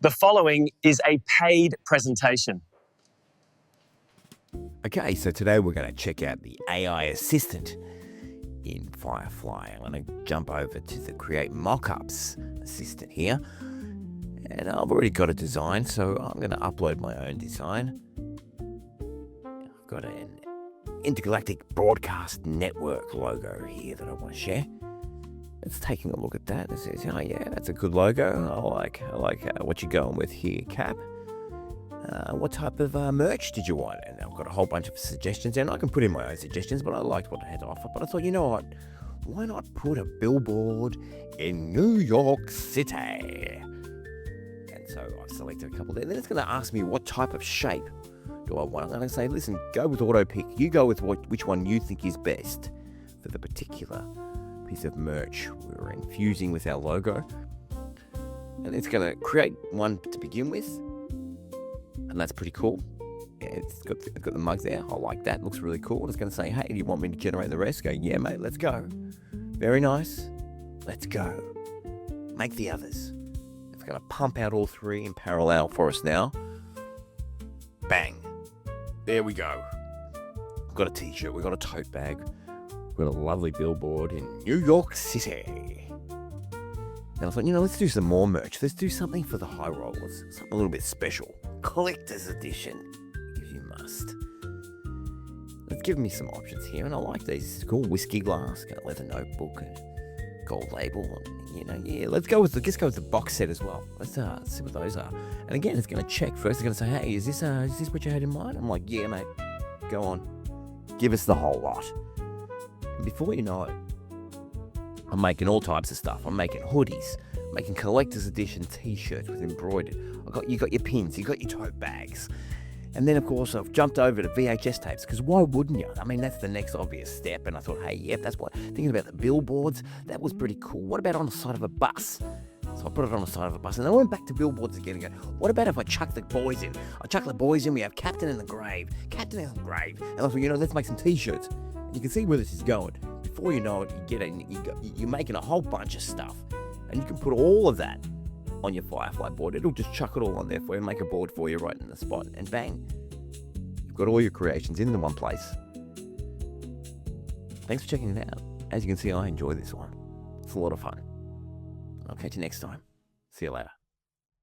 The following is a paid presentation. Okay, so today we're going to check out the AI Assistant in Firefly. I'm going to jump over to the Create Mockups assistant here. And I've already got a design, so I'm going to upload my own design. I've got an intergalactic broadcast network logo here that I want to share. It's taking a look at that. It says, oh yeah, that's a good logo. I like what you're going with here, Cap. What type of merch did you want? And I've got a whole bunch of suggestions, and I can put in my own suggestions, but I liked what it had to offer. But I thought, you know what? Why not put a billboard in New York City? And so I've selected a couple there. Then it's going to ask me what type of shape do I want. I'm going to say, listen, go with auto pick. You go with which one you think is best for the particular piece of merch we're infusing with our logo. And it's going to create one to begin with. And that's pretty cool. Yeah, it's got the mug there. I like that. Looks really cool. It's going to say, hey, do you want me to generate the rest? Go, yeah, mate, let's go. Very nice. Let's go. Make the others. It's going to pump out all three in parallel for us now. Bang. There we go. We've got a t-shirt. We've got a tote bag. We've got a lovely billboard in New York City. And I thought, let's do some more merch. Let's do something for the high rollers. Something a little bit special. Collector's edition, if you must. Let's give me some options here, and I like these. It's cool. Whiskey glass, got a leather notebook, and gold label. Yeah. Let's go with the box set as well. Let's see what those are. And again, it's going to check first. It's going to say, hey, is this what you had in mind? I'm like, yeah, mate. Go on, give us the whole lot. And before you know it, I'm making all types of stuff. I'm making hoodies, making collector's edition t-shirts with embroidered. You got your pins, you got your tote bags. And then, of course, I've jumped over to VHS tapes, because why wouldn't you? I mean, that's the next obvious step. And I thought, hey, yeah, that's what. Thinking about the billboards, that was pretty cool. What about on the side of a bus? So I put it on the side of a bus. And then I went back to billboards again and go, what about if I chuck the boys in? I chuck the boys in, we have Captain in the Grave. Captain in the Grave. And I thought, let's make some t-shirts. You can see where this is going. Before you know it, you're making a whole bunch of stuff. And you can put all of that on your Firefly board. It'll just chuck it all on there for you and make a board for you right in the spot. And bang, you've got all your creations in one place. Thanks for checking it out. As you can see, I enjoy this one. It's a lot of fun. I'll catch you next time. See you later.